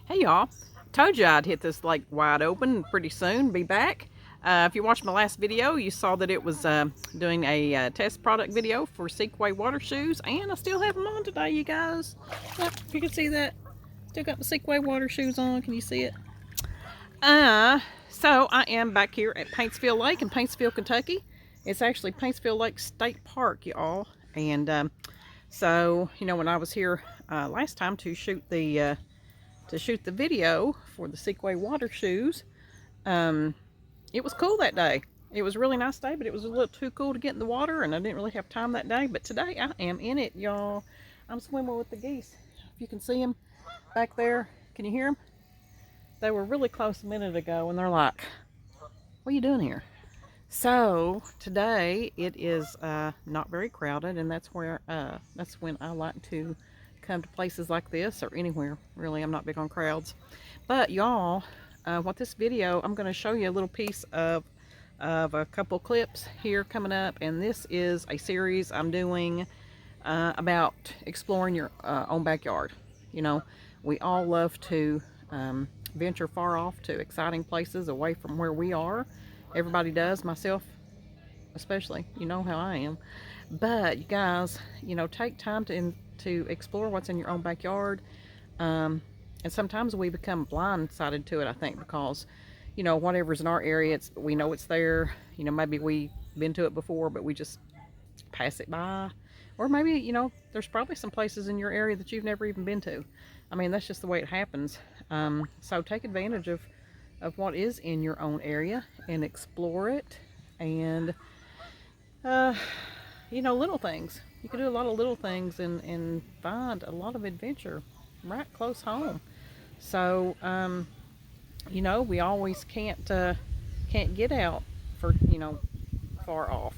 Hey y'all, told you I'd hit this lake wide open pretty soon, be back. If you watched my last video, you saw that it was doing a test product video for Sequay water shoes, and I still have them on today, you guys. Yep, you can see that. Still got the Sequay water shoes on, can you see it? So I am back here at Paintsville Lake in Paintsville, Kentucky. It's actually Paintsville Lake State Park, y'all. And so, you know, when I was here last time to shoot the video for the Sequay water shoes, it was cool that day. It was a really nice day, but it was a little too cool to get in the water, and I didn't really have time that day. But today I am in it, y'all. I'm swimming with the geese. If you can see them back there, can you hear them? They were really close a minute ago, and they're like, what are you doing here? So today it is not very crowded, and that's when I like to come to places like this, or anywhere really. I'm not big on crowds. But y'all, what this video, I'm going to show you a little piece of a couple clips here coming up, and this is a series I'm doing about exploring your own backyard. You know, we all love to venture far off to exciting places away from where we are. Everybody does, myself especially. You know how I am. But you guys, you know, take time to explore what's in your own backyard. And sometimes we become blindsided to it, I think, because, you know, whatever's in our area, we know it's there. You know, maybe we've been to it before, but we just pass it by. Or maybe, you know, there's probably some places in your area that you've never even been to. I mean, that's just the way it happens. So take advantage of what is in your own area and explore it. And you know, little things. You can do a lot of little things and find a lot of adventure right close home. So, you know, we always can't get out for, you know, far off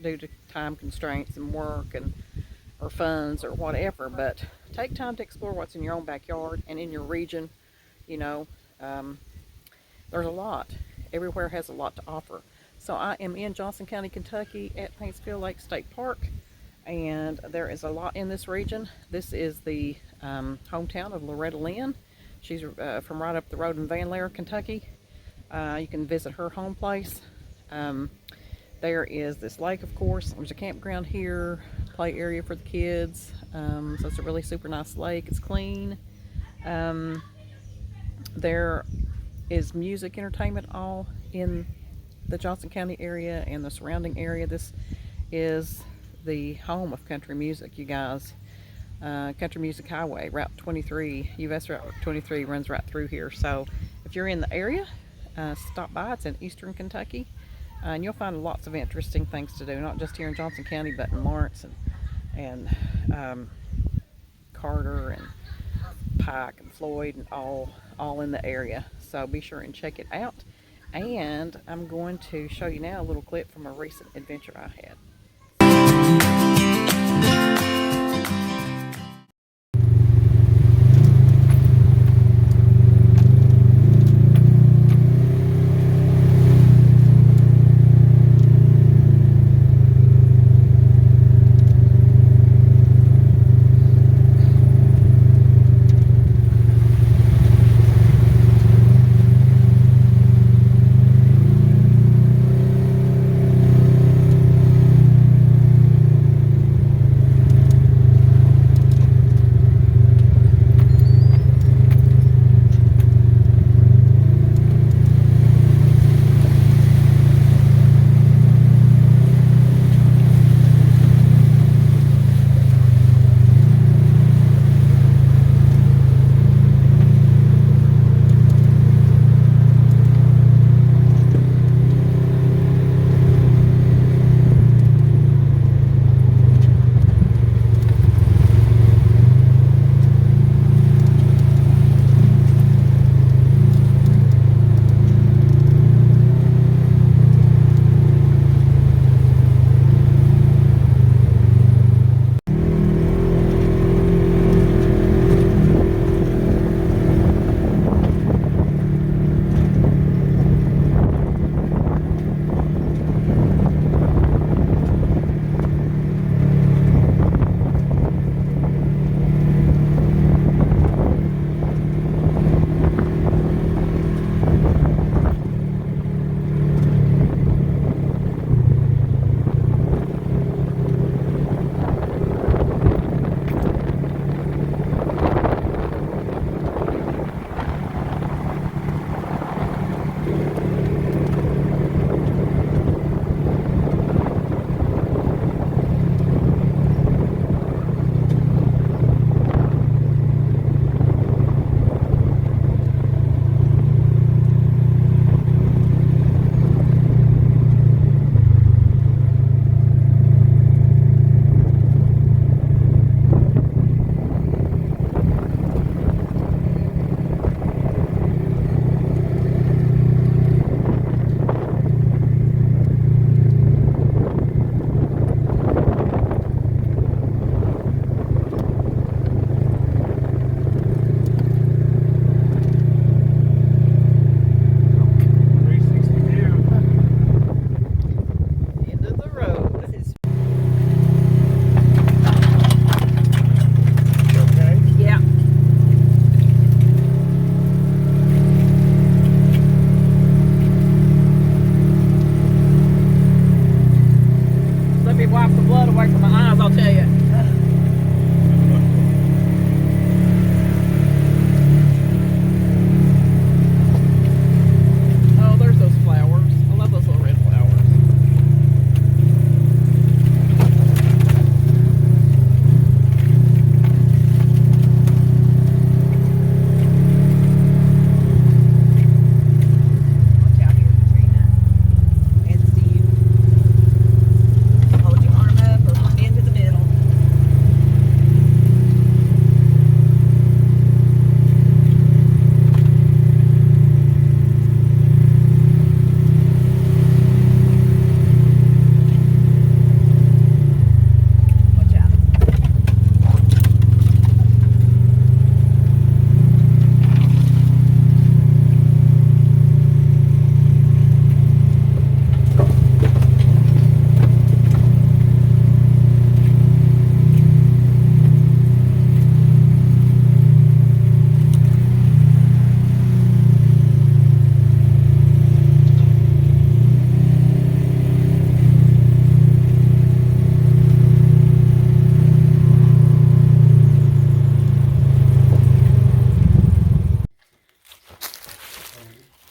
due to time constraints and work or funds or whatever. But take time to explore what's in your own backyard and in your region. You know, there's a lot. Everywhere has a lot to offer. So I am in Johnson County, Kentucky at Paintsville Lake State Park, and there is a lot in this region. This is the hometown of Loretta Lynn. She's from right up the road in Van Lair, Kentucky. You can visit her home place. There is this lake, of course. There's a campground here, play area for the kids. So it's a really super nice lake. It's clean. There is music entertainment all in the Johnson County area and the surrounding area. This is the home of country music, you guys. Country Music Highway, Route 23, US Route 23 runs right through here. So if you're in the area, stop by. It's in eastern Kentucky, and you'll find lots of interesting things to do, not just here in Johnson County, but in Lawrence and Carter and Pike and Floyd, and all in the area. So be sure and check it out. And I'm going to show you now a little clip from a recent adventure I had.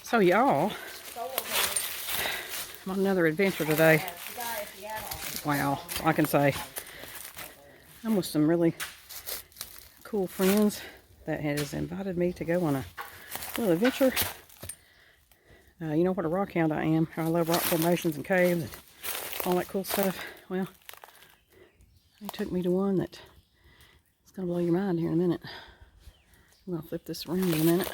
So y'all, I'm on another adventure today. Wow, I can say I'm with some really cool friends that has invited me to go on a little adventure. You know what a rock hound I am. I love rock formations and caves and all that cool stuff. Well, they took me to one that it's going to blow your mind here in a minute. I'm going to flip this around in a minute.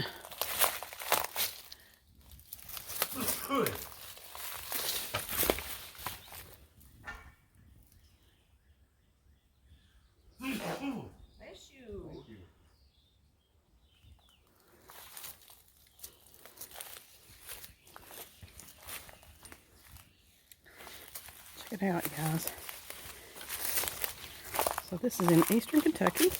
Check it out, you guys. So this is in eastern Kentucky.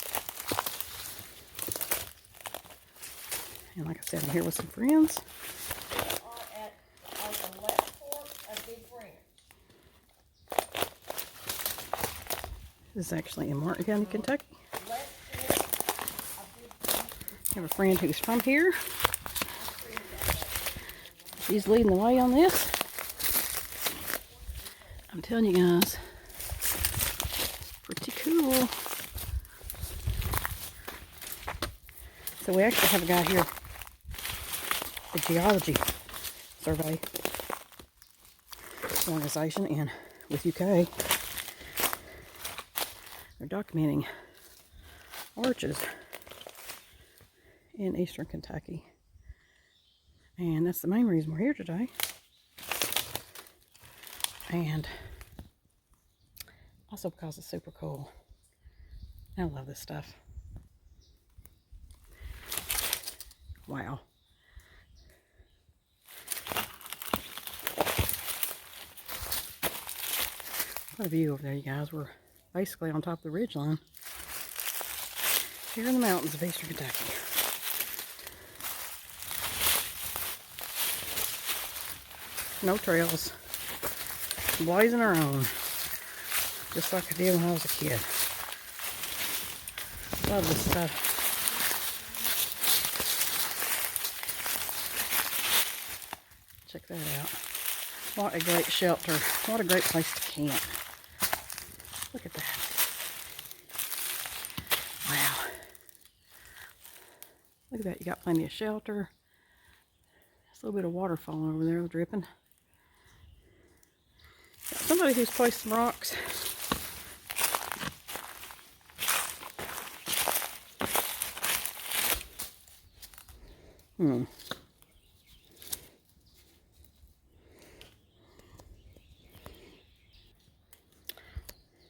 And like I said, I'm here with some friends. This is actually in Martin County, Kentucky. I have a friend who's from here. She's leading the way on this. I'm telling you guys, pretty cool. So we actually have a guy here, the Geology Survey organization in with UK. They're documenting arches in eastern Kentucky. And that's the main reason we're here today. And also because it's super cool. I love this stuff. Wow. What a view over there, you guys. We're basically on top of the ridge line here in the mountains of eastern Kentucky. No trails. Blazing our own. Just like I did when I was a kid. Love this stuff. Check that out. What a great shelter. What a great place to camp. Look at that. Wow. Look at that. You got plenty of shelter. There's a little bit of water falling over there, dripping. Got somebody who's placed some rocks.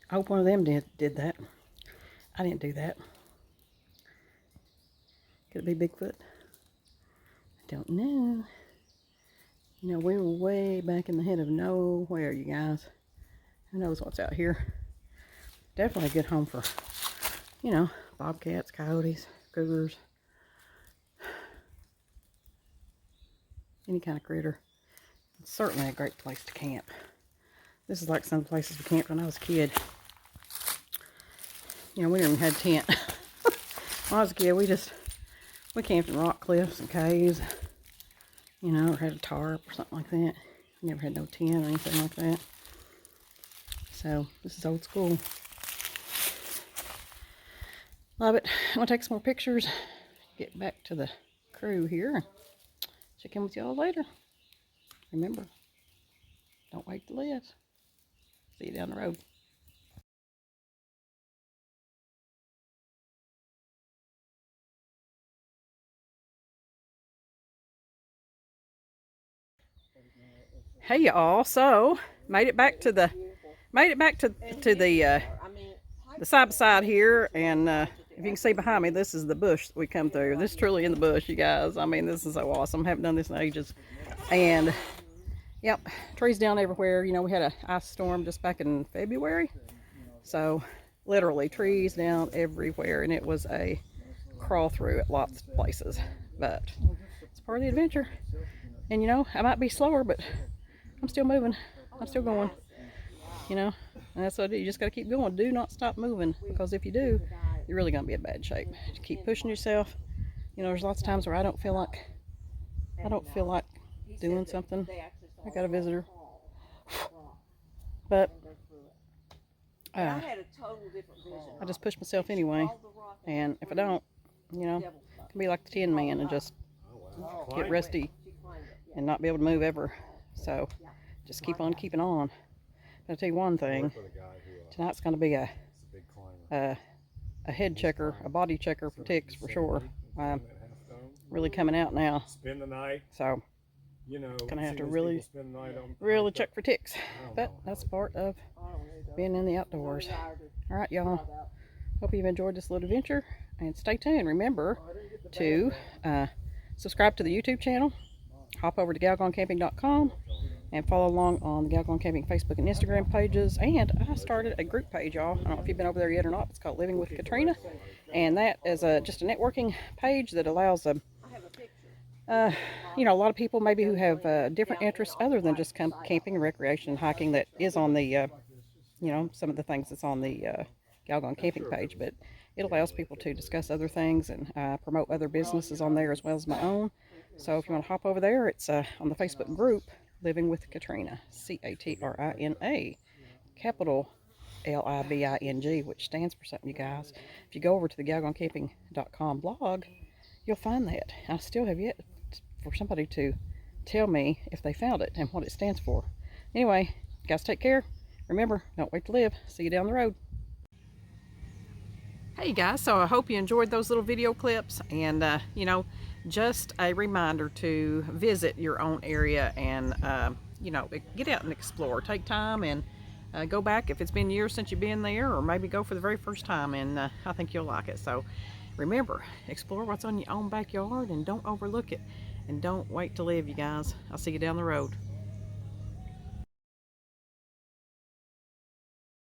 I hope one of them did that. I didn't do that. Could it be Bigfoot? I don't know. You know, we were way back in the head of nowhere, you guys. Who knows what's out here? Definitely a good home for, you know, bobcats, coyotes, cougars. Any kind of critter. It's certainly a great place to camp. This is like some of the places we camped when I was a kid. You know, we never even had a tent. When I was a kid, we camped in rock cliffs and caves. You know, or had a tarp or something like that. We never had no tent or anything like that. So, this is old school. Love it. I'm going to take some more pictures. Get back to the crew here. Check in with y'all later. Remember, don't wait to live. See you down the road. Hey y'all, so made it back to the side by side here, and if you can see behind me, this is the bush that we come through. This is truly in the bush, you guys. I mean, this is so awesome. Haven't done this in ages. And yep, trees down everywhere. You know, we had an ice storm just back in February, so literally trees down everywhere, and it was a crawl through at lots of places, but it's part of the adventure. And you know, I might be slower, but I'm still moving. I'm still going. You know, and that's what I do. You just got to keep going. Do not stop moving, because if you do, you're really going to be in bad shape. Just keep pushing yourself. You know, there's lots of times where I don't feel like doing something. I got a visitor. But I just push myself anyway. And if I don't, you know, I can be like the Tin Man and just get rusty and not be able to move ever. So just keep on keeping on. I'll tell you one thing. Tonight's going to be a head checker, a body checker for ticks for sure. Really coming out now. Spend the night. So gonna have to really check for ticks. But that's part of being in the outdoors. All right, y'all. Hope you've enjoyed this little adventure, and stay tuned. Remember to subscribe to the YouTube channel. Hop over to galgoncamping.com and follow along on the Galgon Camping Facebook and Instagram pages. And I started a group page, y'all. I don't know if you've been over there yet or not. It's called Living with Katrina, and that is just a networking page that allows you know, a lot of people maybe who have different interests other than just camping and recreation and hiking that is on the, you know, some of the things that's on the Galgon Camping page. But it allows people to discuss other things and promote other businesses on there as well as my own. So if you want to hop over there, it's on the Facebook group Living with Katrina, Katrina, capital Living, which stands for something, you guys. If you go over to the galgoncamping.com blog, you'll find that. I still have yet for somebody to tell me if they found it and what it stands for. Anyway, guys, take care. Remember, don't wait to live. See you down the road. Hey guys, so I hope you enjoyed those little video clips, and you know, just a reminder to visit your own area and you know, get out and explore. Take time and go back if it's been years since you've been there, or maybe go for the very first time, and I think you'll like it. So remember, explore what's on your own backyard and don't overlook it, and don't wait to live, you guys. I'll see you down the road.